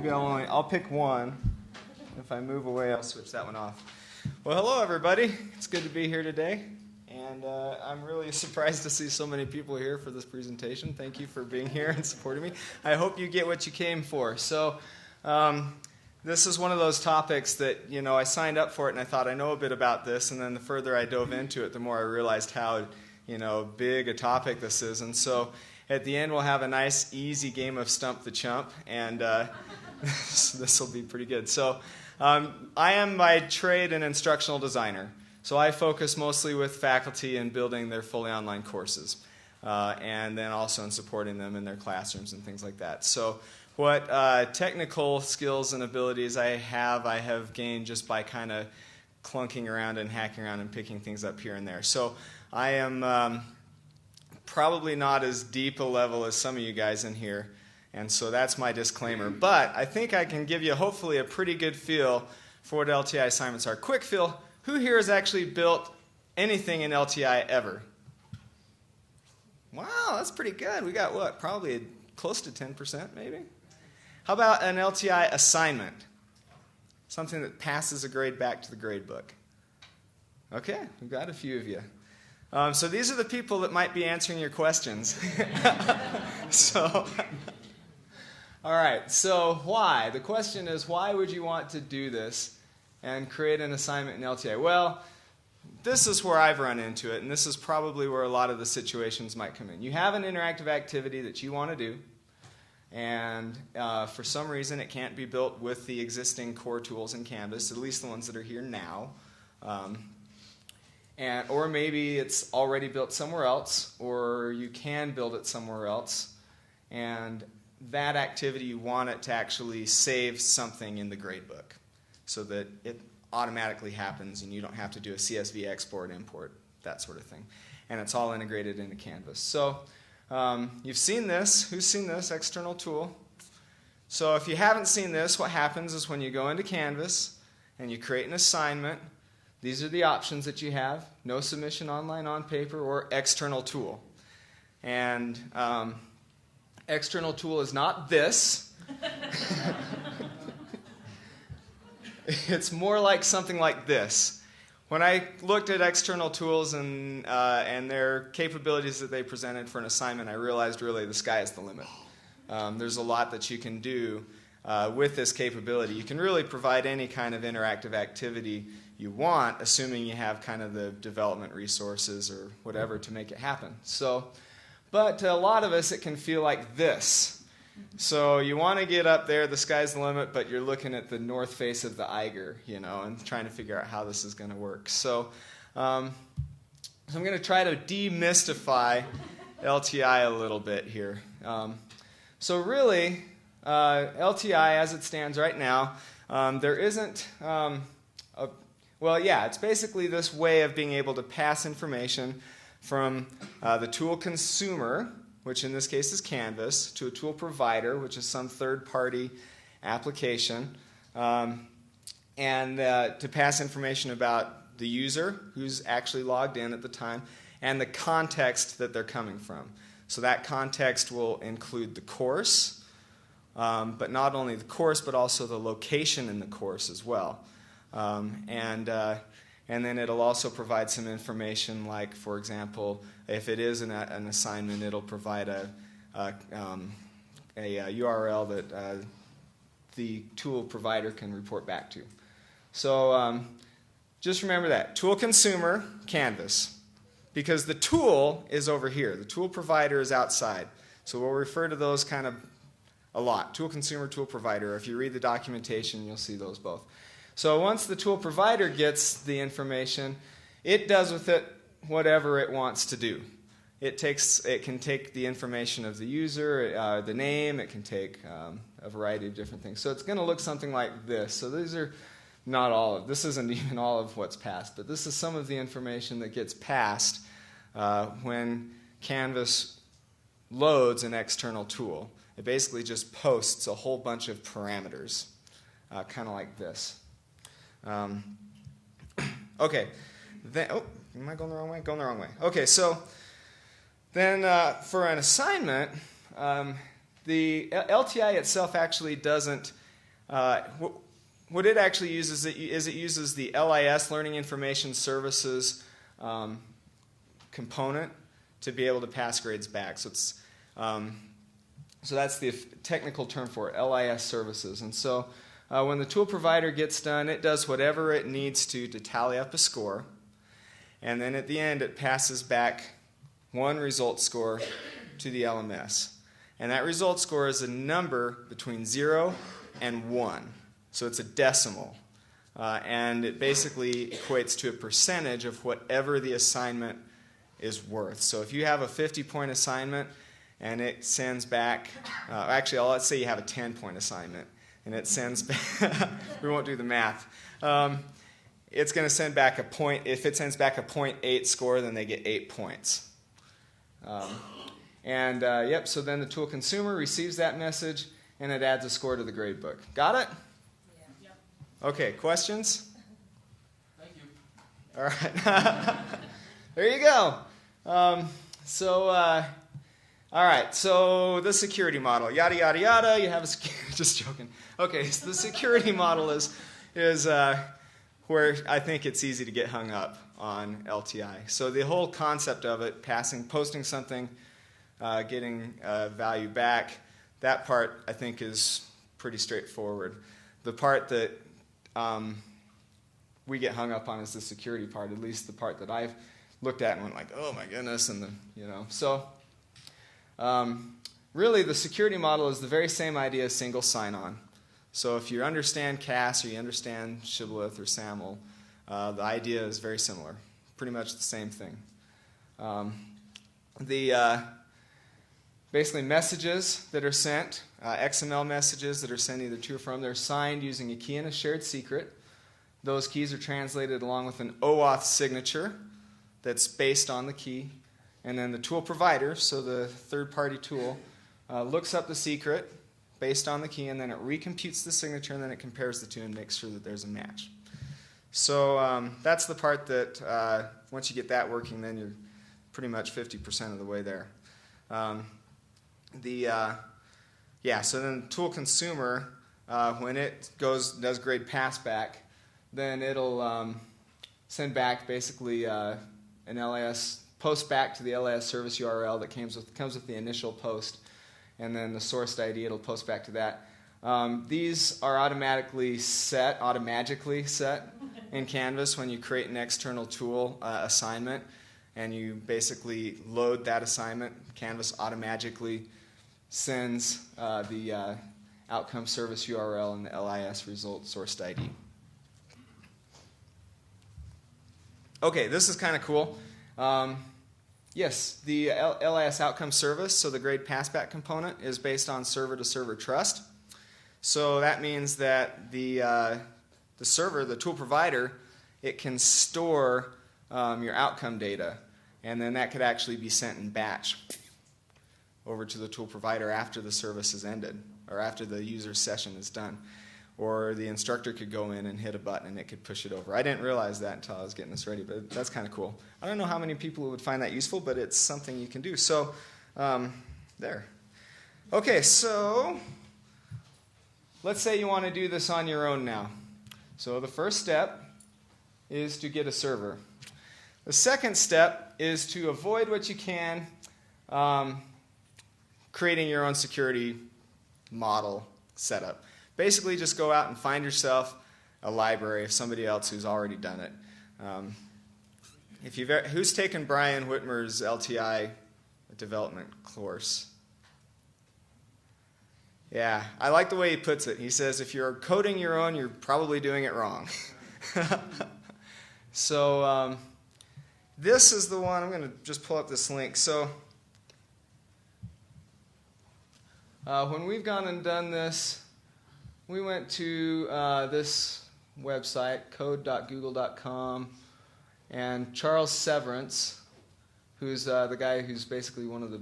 maybe I'll pick one. If I move away, I'll switch that one off. Well, hello everybody. It's good to be here today. And I'm really surprised to see so many people here for this presentation. Thank you for being here and supporting me. I hope you get what you came for. So this is one of those topics that, I signed up for it and I thought I know a bit about this. And then the further I dove into it, the more I realized how, big a topic this is. And so at the end, we'll have a nice, easy game of Stump the Chump. And this will be pretty good. So I am by trade an instructional designer. So I focus mostly with faculty in building their fully online courses, and then also in supporting them in their classrooms and things like that. So what technical skills and abilities I have gained just by kind of clunking around and hacking around and picking things up here and there. So I am probably not as deep a level as some of you guys in here, and so that's my disclaimer. But I think I can give you hopefully a pretty good feel for what LTI assignments are. Quick feel. Who here has actually built anything in LTI ever? Wow, that's pretty good. We got what? Probably close to 10% maybe? How about an LTI assignment? Something that passes a grade back to the gradebook. Okay, we've got a few of you. So these are the people that might be answering your questions. So, all right, so why? The question is, why would you want to do this and create an assignment in LTI? Well, this is where I've run into it, and this is probably where a lot of the situations might come in. You have an interactive activity that you want to do, and for some reason it can't be built with the existing core tools in Canvas, at least the ones that are here now. Or maybe it's already built somewhere else, or you can build it somewhere else, and that activity, you want it to actually save something in the gradebook, so that it automatically happens and you don't have to do a CSV export, import, that sort of thing. And it's all integrated into Canvas. So you've seen this. Who's seen this? External tool. So if you haven't seen this, what happens is when you go into Canvas and you create an assignment, these are the options that you have: no submission online on paper, or external tool. And external tool is not this. It's more like something like this. When I looked at external tools and their capabilities that they presented for an assignment, I realized really the sky is the limit. There's a lot that you can do with this capability. You can really provide any kind of interactive activity you want, assuming you have kind of the development resources or whatever to make it happen. So, but to a lot of us, it can feel like this. So you want to get up there, the sky's the limit, but you're looking at the north face of the Eiger, and trying to figure out how this is going to work. So I'm going to try to demystify LTI a little bit here. So really, LTI as it stands right now, there isn't, it's basically this way of being able to pass information from the tool consumer, which in this case is Canvas, to a tool provider, which is some third-party application, and to pass information about the user who's actually logged in at the time and the context that they're coming from. So that context will include the course, but not only the course, but also the location in the course as well. And then it'll also provide some information, like, for example, if it is an assignment, it'll provide a URL that the tool provider can report back to. So just remember that. Tool consumer, Canvas. Because the tool is over here. The tool provider is outside. So we'll refer to those kind of a lot. Tool consumer, tool provider. If you read the documentation, you'll see those both. So once the tool provider gets the information, it does with it whatever it wants to do. It can take the information of the user, the name. It can take a variety of different things. So it's going to look something like this. So these are not all of. This isn't even all of what's passed, but this is some of the information that gets passed when Canvas loads an external tool. It basically just posts a whole bunch of parameters, kind of like this. Okay. Then, am I going the wrong way? Going the wrong way. Okay, so then for an assignment, the LTI itself actually doesn't what it actually uses is it uses the LIS, Learning Information Services component to be able to pass grades back. So it's so that's the technical term for it, LIS services. And so when the tool provider gets done, it does whatever it needs to tally up a score. And then at the end, it passes back one result score to the LMS. And that result score is a number between 0 and 1. So it's a decimal. And it basically equates to a percentage of whatever the assignment is worth. So if you have a 50-point assignment and it sends back, actually, let's say you have a 10-point assignment and it sends back, we won't do the math. It's going to send back a point. If it sends back a 0.8 score, then they get 8 points. So then the tool consumer receives that message and it adds a score to the gradebook. Got it? Yeah. Yep. Okay, questions? Thank you. All right. There you go. All right, so the security model, yada, yada, yada. You have a just joking. Okay, so the security model is where I think it's easy to get hung up on LTI. So the whole concept of it, posting something, getting value back, that part I think is pretty straightforward. The part that we get hung up on is the security part, at least the part that I've looked at and went like, oh my goodness, So really the security model is the very same idea as single sign-on. So if you understand CAS or you understand Shibboleth or SAML, the idea is very similar, pretty much the same thing. Basically messages that are sent, XML messages that are sent either to or from, they're signed using a key and a shared secret. Those keys are translated along with an OAuth signature that's based on the key. And then the tool provider, so the third-party tool, looks up the secret based on the key, and then it recomputes the signature, and then it compares the two and makes sure that there's a match. So that's the part that once you get that working, then you're pretty much 50% of the way there. So then tool consumer, when it does grade pass back, then it'll send back basically an LIS post back to the LIS service URL that comes with the initial post, and then the sourced ID, it'll post back to that. These are automatically set in Canvas when you create an external tool assignment, and you basically load that assignment. Canvas automatically sends the outcome service URL and the LIS result sourced ID. Okay, this is kind of cool. Yes, the LIS outcome service, so the grade passback component, is based on server-to-server trust. So that means that the server, the tool provider, it can store your outcome data, and then that could actually be sent in batch over to the tool provider after the service is ended, or after the user's session is done. Or the instructor could go in and hit a button and it could push it over. I didn't realize that until I was getting this ready, but that's kind of cool. I don't know how many people would find that useful, but it's something you can do. So, there. Okay, so let's say you want to do this on your own now. So the first step is to get a server. The second step is to avoid what you can, creating your own security model setup. Basically, just go out and find yourself a library of somebody else who's already done it. Who's taken Brian Whitmer's LTI development course? Yeah, I like the way he puts it. He says, if you're coding your own, you're probably doing it wrong. So this is the one. I'm going to just pull up this link. So when we've gone and done this, we went to this website, code.google.com, and Charles Severance, who's the guy who's basically one of the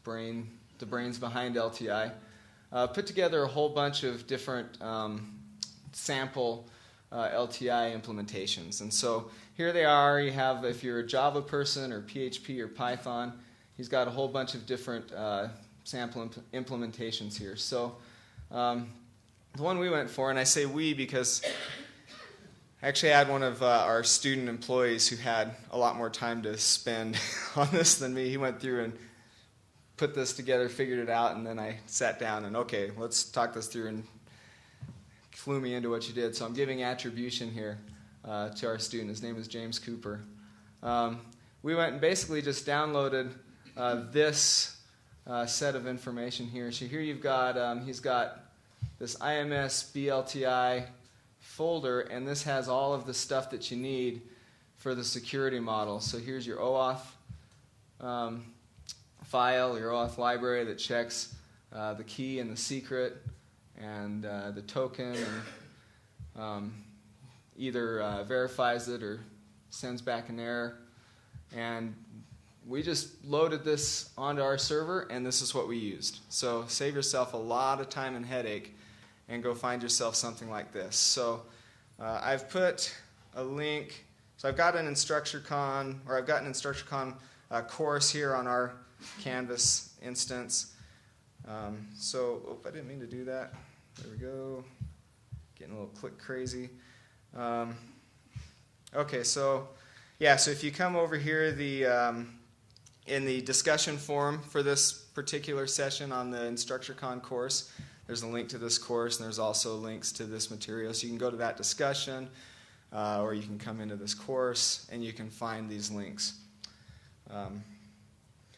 brains behind LTI, put together a whole bunch of different sample LTI implementations. And so here they are. You have, if you're a Java person or PHP or Python, he's got a whole bunch of different sample implementations here. So the one we went for, and I say we because I actually had one of our student employees who had a lot more time to spend on this than me. He went through and put this together, figured it out, and then I sat down and, okay, let's talk this through, and flew me into what you did. So I'm giving attribution here to our student. His name is James Cooper. We went and basically just downloaded this set of information here. So here you've got, he's got this IMS BLTI folder, and this has all of the stuff that you need for the security model. So here's your OAuth file, your OAuth library that checks the key and the secret and the token, and either verifies it or sends back an error. And we just loaded this onto our server, and this is what we used. So save yourself a lot of time and headache and go find yourself something like this. So I've put a link. So I've got an InstructureCon, or I've got an InstructureCon course here on our Canvas instance. So, I didn't mean to do that. There we go. Getting a little click crazy. Okay, so yeah, so if you come over here, in the discussion forum for this particular session on the InstructureCon course, there's a link to this course, and there's also links to this material. So you can go to that discussion, or you can come into this course, and you can find these links.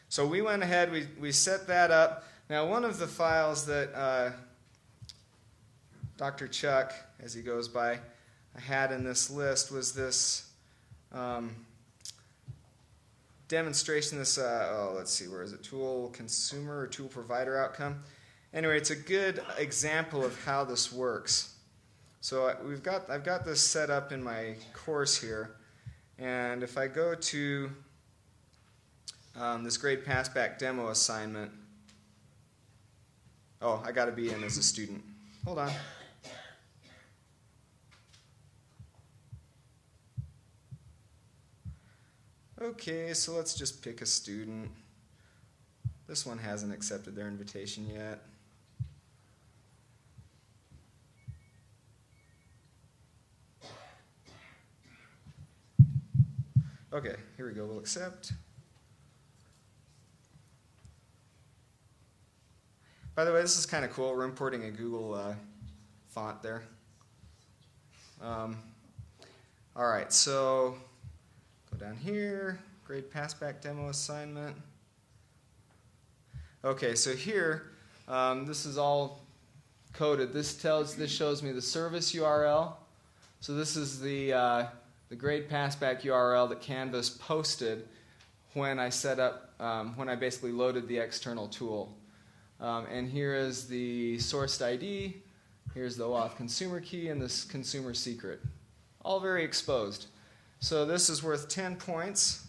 So we went ahead, we set that up. Now, one of the files that Dr. Chuck, as he goes by, had in this list was this demonstration, this, let's see, where is it? Tool consumer or tool provider outcome. Anyway, it's a good example of how this works. So I've got this set up in my course here, and if I go to this grade passback demo assignment, oh, I got to be in as a student. Hold on. Okay, so let's just pick a student. This one hasn't accepted their invitation yet. Okay, here we go. We'll accept. By the way, this is kind of cool. We're importing a Google font there. All right, so go down here, grade passback demo assignment. Okay, so here, this is all coded. This shows me the service URL. So this is the grade passback URL that Canvas posted when I set up, when I basically loaded the external tool. And here is the sourced ID. Here's the OAuth consumer key and this consumer secret. All very exposed. So this is worth 10 points.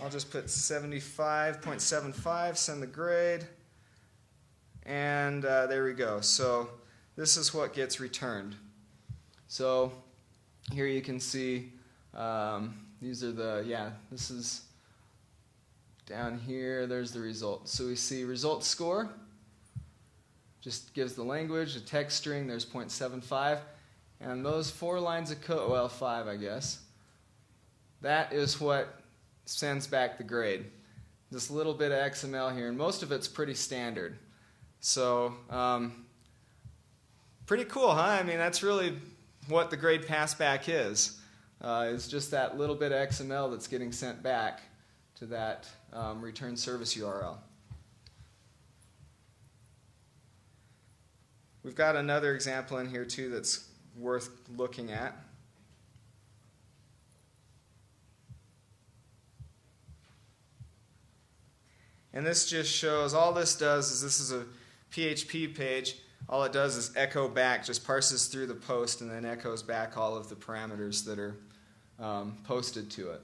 I'll just put 75.75, send the grade. And there we go. So this is what gets returned. So here you can see these are the, this is down here, there's the result. So we see result score, just gives the language, a text string, there's 0.75. And those 4 lines of code, well, 5 I guess, that is what sends back the grade. This little bit of XML here, and most of it's pretty standard. So pretty cool, huh? I mean, that's really what the grade passback is. It's just that little bit of XML that's getting sent back to that return service URL. We've got another example in here too that's worth looking at. And this just shows, all this does is, this is a PHP page. All it does is echo back, just parses through the post and then echoes back all of the parameters that are posted to it.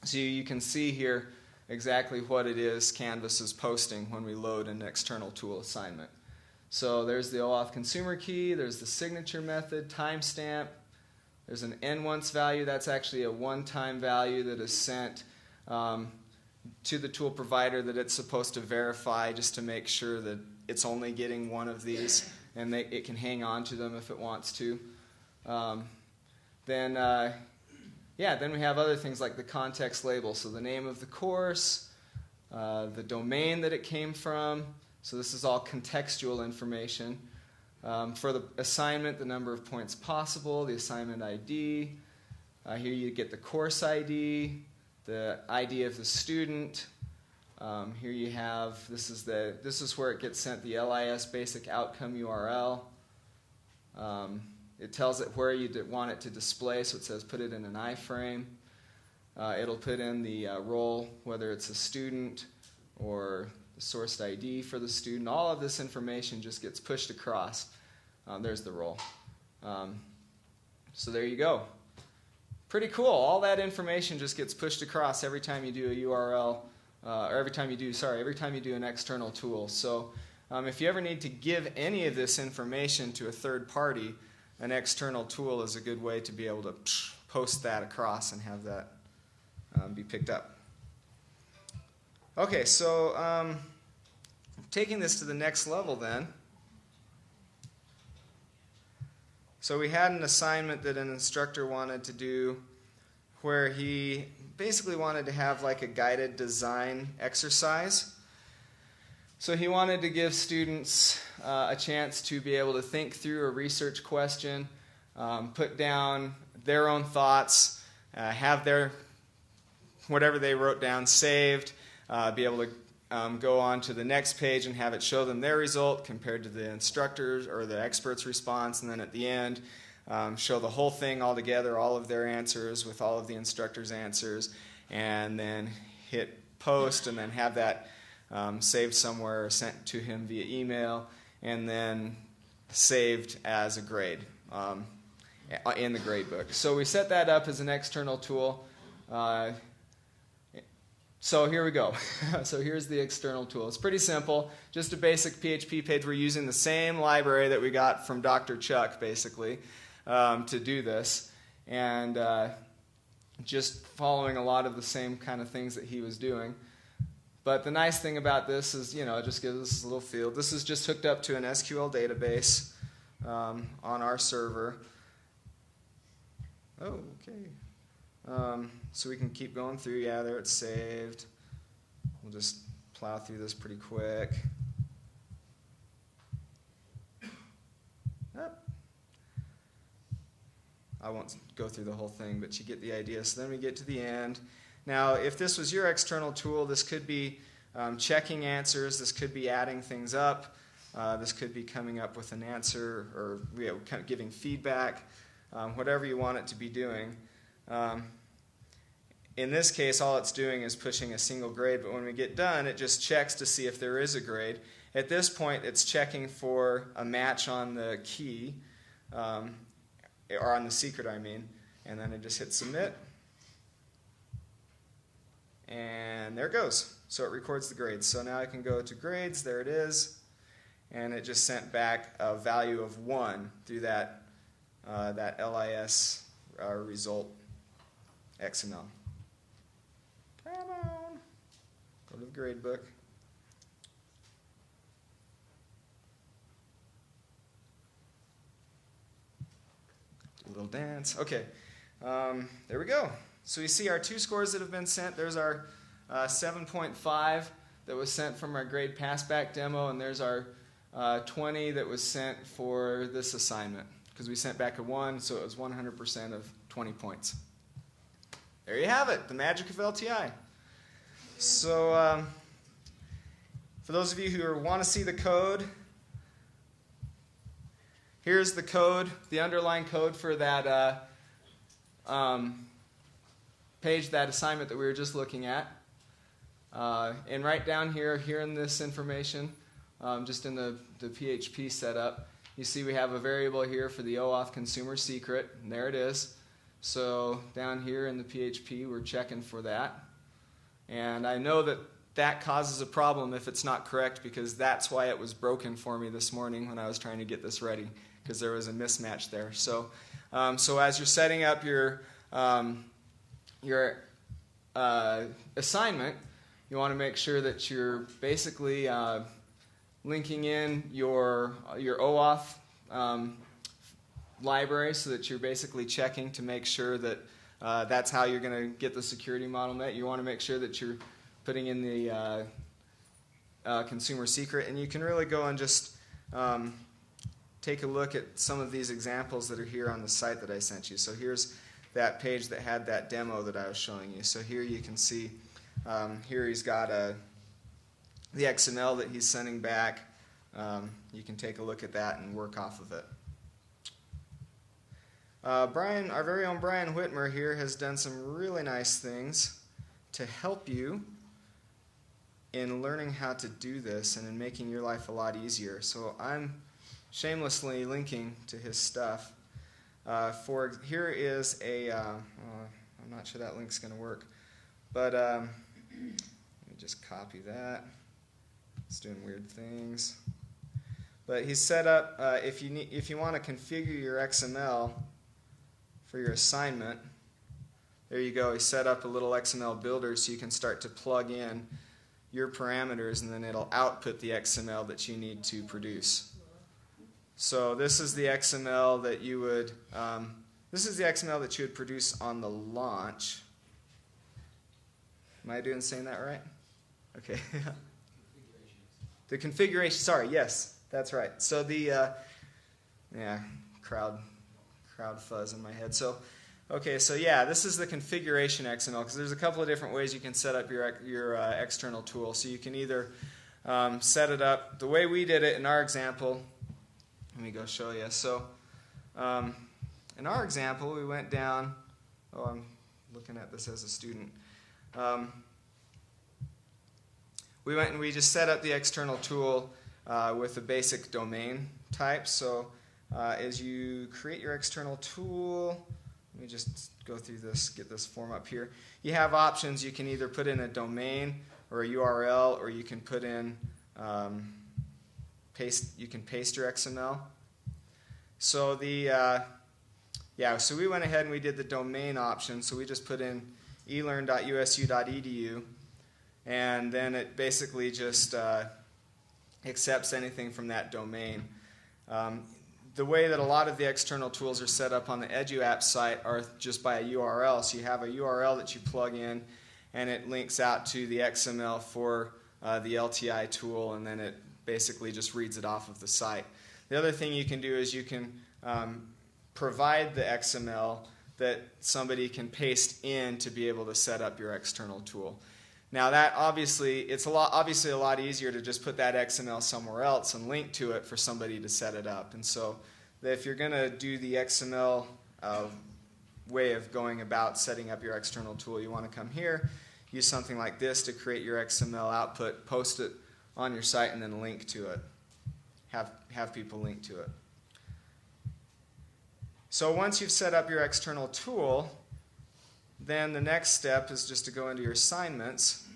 So you can see here exactly what it is Canvas is posting when we load an external tool assignment. So there's the OAuth consumer key, there's the signature method, timestamp, there's an n-once value. That's actually a one-time value that is sent to the tool provider that it's supposed to verify just to make sure that it's only getting one of these. and it can hang on to them if it wants to. Then we have other things like the context label. So the name of the course, the domain that it came from. So this is all contextual information. For the assignment, the number of points possible, the assignment ID. Here you get the course ID, the ID of the student. Here you have, this is where it gets sent, the LIS basic outcome URL. It tells it where you want it to display, so it says put it in an iframe. It'll put in the role, whether it's a student or the source ID for the student. All of this information just gets pushed across. There's the role. So there you go. Pretty cool. All that information just gets pushed across every time you do a URL, or every time you do an external tool. So if you ever need to give any of this information to a third party, an external tool is a good way to be able to post that across and have that be picked up. Okay, so taking this to the next level then. So we had an assignment that an instructor wanted to do where he basically wanted to have like a guided design exercise. So he wanted to give students a chance to be able to think through a research question, put down their own thoughts, have their whatever they wrote down saved, be able to go on to the next page and have it show them their result compared to the instructor's or the expert's response, and then at the end show the whole thing all together, all of their answers with all of the instructor's answers, and then hit post and then have that saved somewhere or sent to him via email, and then saved as a grade in the gradebook. So we set that up as an external tool. So here we go. So here's the external tool. It's pretty simple. Just a basic PHP page. We're using the same library that we got from Dr. Chuck, basically, to do this. And just following a lot of the same kind of things that he was doing. But the nice thing about this is, it just gives us a little field. This is just hooked up to an SQL database on our server. Oh, okay. So we can keep going through. Yeah, there it's saved. We'll just plow through this pretty quick. I won't go through the whole thing, but you get the idea. So then we get to the end. Now, if this was your external tool, this could be checking answers. This could be adding things up. This could be coming up with an answer or kind of giving feedback, whatever you want it to be doing. In this case, all it's doing is pushing a single grade, but when we get done, it just checks to see if there is a grade. At this point, it's checking for a match on the key, or on the secret, I mean, and then it just hits submit. And there it goes. So it records the grades. So now I can go to grades, there it is, and it just sent back a value of 1 through that LIS result XML. Come on. Go to the gradebook. Do a little dance. Okay. There we go. So you see our 2 scores that have been sent. There's our 7.5 that was sent from our grade passback demo, and there's our 20 that was sent for this assignment, because we sent back a 1, so it was 100% of 20 points. There you have it, the magic of LTI. So for those of you who want to see the code, here's the code, the underlying code for that page, that assignment that we were just looking at. And right down here in this information, just in the PHP setup, you see we have a variable here for the OAuth consumer secret, and there it is. So down here in the PHP, we're checking for that. And I know that that causes a problem if it's not correct, because that's why it was broken for me this morning when I was trying to get this ready, because there was a mismatch there. So as you're setting up your assignment, you want to make sure that you're basically linking in your OAuth library so that you're basically checking to make sure that that's how you're going to get the security model met. You want to make sure that you're putting in the consumer secret, and you can really go and just take a look at some of these examples that are here on the site that I sent you. So here's that page that had that demo that I was showing you. So here you can see, here he's got the XML that he's sending back. You can take a look at that and work off of it. Brian, our very own Brian Whitmer here has done some really nice things to help you in learning how to do this and in making your life a lot easier. So I'm shamelessly linking to his stuff. Here is a, I'm not sure that link's going to work, but let me just copy that. It's doing weird things. But he's set up, if you want to configure your XML for your assignment, there you go. He set up a little XML builder so you can start to plug in your parameters, and then it'll output the XML that you need to produce. So this is the XML that you would produce on the launch. Am I saying that right? Okay. The configuration. Sorry. Yes, that's right. So the crowd fuzz in my head. So yeah, this is the configuration XML, because there's a couple of different ways you can set up your external tool. So you can either set it up the way we did it in our example. Let me go show you. So in our example, we went down. Oh, I'm looking at this as a student. We went and we just set up the external tool with a basic domain type. So as you create your external tool, let me just go through this, get this form up here. You have options. You can either put in a domain or a URL, or you can put in paste your XML. So so we went ahead and we did the domain option. So we just put in elearn.usu.edu, and then it basically just accepts anything from that domain. The way that a lot of the external tools are set up on the EduApp site are just by a URL. So you have a URL that you plug in, and it links out to the XML for the LTI tool, and then it basically just reads it off of the site. The other thing you can do is you can provide the XML that somebody can paste in to be able to set up your external tool. Now that obviously a lot easier to just put that XML somewhere else and link to it for somebody to set it up. And so if you're going to do the XML way of going about setting up your external tool, you want to come here, use something like this to create your XML output, post it on your site, and then link to it. Have people link to it. So once you've set up your external tool, then the next step is just to go into your assignments.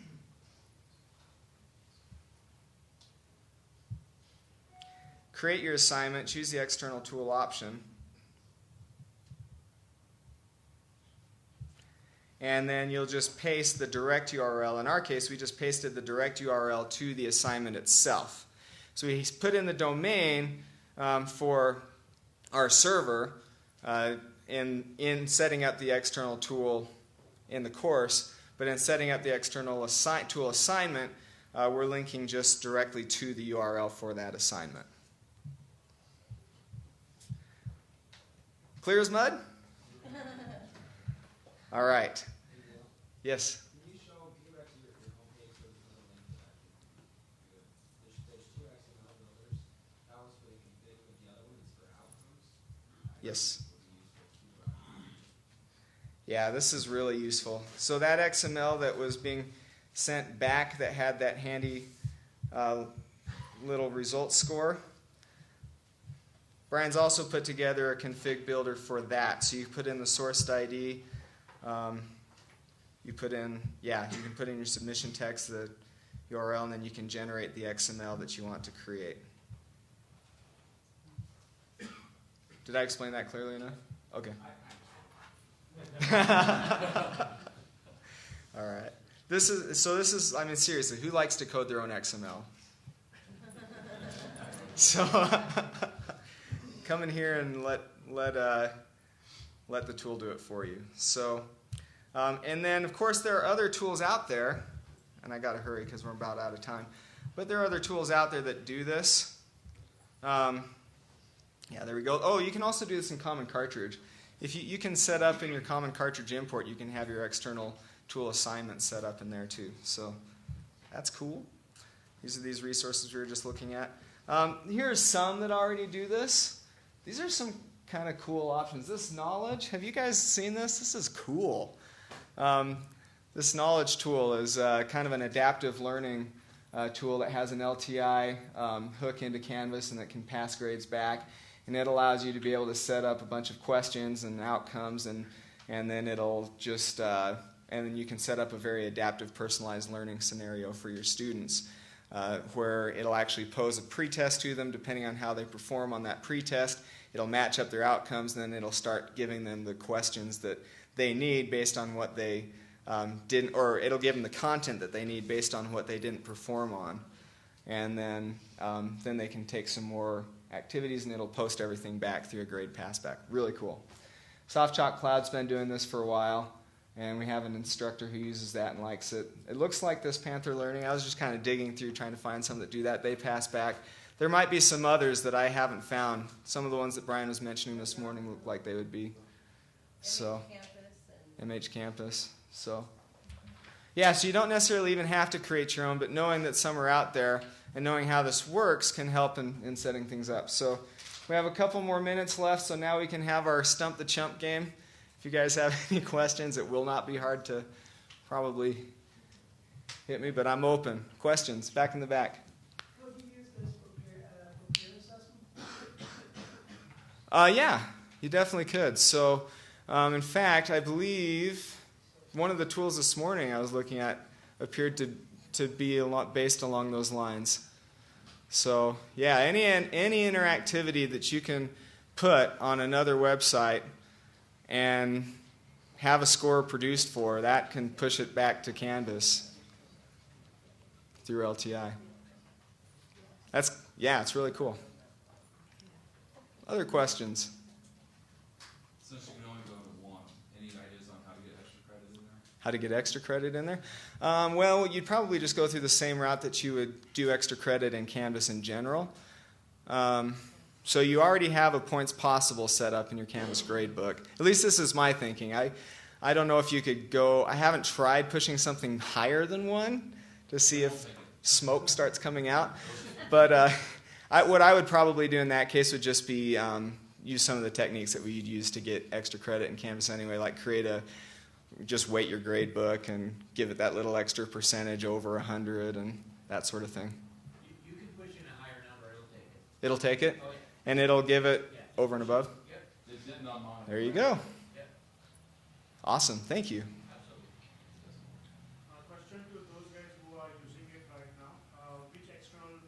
Create your assignment, choose the external tool option. And then you'll just paste the direct URL. In our case, we just pasted the direct URL to the assignment itself. So we put in the domain for our server in setting up the external tool in the course, but in setting up the external tool assignment, we're linking just directly to the URL for that assignment. Clear as mud? All right. Yes? Can you show, can you actually your homepage so there's another link to that? There's two XML builders. That was for the config, but the other one is for outcomes. Yes. Yeah, this is really useful. So that XML that was being sent back that had that handy little results score, Brian's also put together a config builder for that. So you put in the source ID, you can put in your submission text, the URL, and then you can generate the XML that you want to create. Did I explain that clearly enough? Okay. All right. This is, I mean, seriously, who likes to code their own XML? So come in here and let the tool do it for you. So, and then, of course, there are other tools out there, and I got to hurry because we're about out of time, but there are other tools out there that do this. Yeah, there we go. Oh, you can also do this in Common Cartridge. If you can set up in your Common Cartridge import, you can have your external tool assignments set up in there too. So that's cool. These are these resources we were just looking at. Here are some that already do this. These are some kind of cool options. This knowledge, have you guys seen this? This is cool. This knowledge tool is kind of an adaptive learning tool that has an LTI hook into Canvas and that can pass grades back. And it allows you to be able to set up a bunch of questions and outcomes, and then it'll just and then you can set up a very adaptive, personalized learning scenario for your students, where it'll actually pose a pretest to them. Depending on how they perform on that pretest, it'll match up their outcomes, and then it'll start giving them the questions that they need based on what they didn't, or it'll give them the content that they need based on what they didn't perform on, and then they can take some more activities, and it'll post everything back through a grade passback. Really cool. SoftChalk Cloud's been doing this for a while, and we have an instructor who uses that and likes it. It looks like this Panther Learning. I was just kind of digging through trying to find some that do that. They pass back. There might be some others that I haven't found. Some of the ones that Brian was mentioning this morning look like they would be. So, MH Campus. So, yeah, so you don't necessarily even have to create your own, but knowing that some are out there and knowing how this works can help in setting things up. So we have a couple more minutes left, so now we can have our Stump the Chump game. If you guys have any questions, it will not be hard to probably hit me, but I'm open. Questions? Back in the back. Could you use this for peer assessment? Yeah, you definitely could. So, in fact, I believe one of the tools this morning I was looking at appeared to be a lot based along those lines. So, yeah, any interactivity that you can put on another website and have a score produced for, that can push it back to Canvas through LTI. It's really cool. Other questions? Since you can only go to one, any ideas on how to get extra credit in there? How to get extra credit in there? Well, you'd probably just go through the same route that you would do extra credit in Canvas in general. So you already have a points possible set up in your Canvas gradebook. At least this is my thinking. I don't know if you could go, I haven't tried pushing something higher than 1 to see if smoke starts coming out. But what I would probably do in that case would just be use some of the techniques that we'd use to get extra credit in Canvas anyway, like just weight your gradebook and give it that little extra percentage over 100 and that sort of thing. You can push in a higher number, it'll take it. It'll take it? Oh, yeah. And it'll give it Yeah. over and above? Yep. It did not monitor. There you go. Yep. Awesome. Thank you. Absolutely. Question to those guys who are using it right now. Which external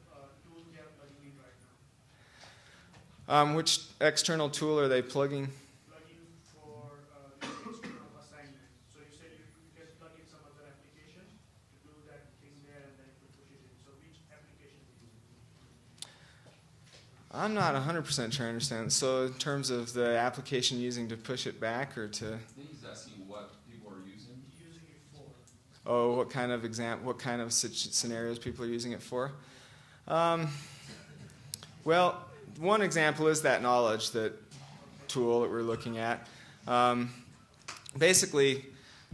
tool they are plugging in right now? Which external tool are they plugging? Plugging for external assignment. So you said you can plug in some other application to do that thing there and then to push it in. So which application are you using? I'm not 100% sure I understand. So in terms of the application using to push it back or to, I think he's asking what people are using. Using it for? what kind of scenarios people are using it for? Well, one example is that knowledge tool that we're looking at. Basically,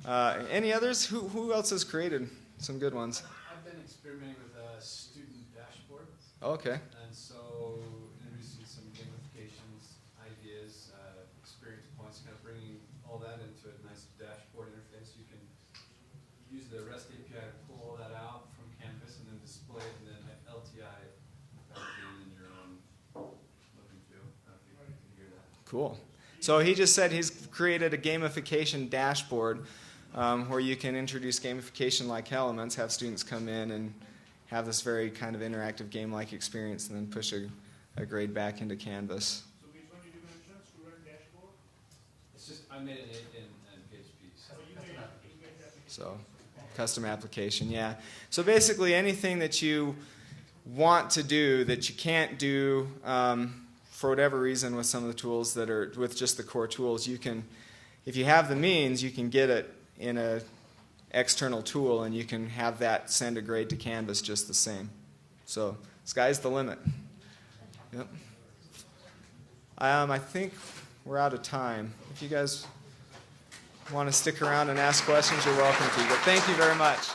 any others? Who else has created some good ones? I've been experimenting with a student dashboard, Okay. and so introducing some gamifications, ideas, experience points, kind of bringing all that into a nice dashboard interface. You can use the REST API to pull all that out from Canvas and then display it, and then LTI back in your own look and feel. I don't know if you can hear that. Cool. So he just said he's created a gamification dashboard where you can introduce gamification-like elements, have students come in and have this very kind of interactive game-like experience, and then push a grade back into Canvas. So which one did you mention? Student dashboard? It's just, I made it in PHP. So you made application. So, custom application, yeah. So basically anything that you want to do that you can't do for whatever reason with some of the tools that are with just the core tools. You can, if you have the means, you can get it in a external tool, and you can have that send a grade to Canvas just the same. So sky's the limit. Yep. I think we're out of time. If you guys want to stick around and ask questions, you're welcome to. But thank you very much.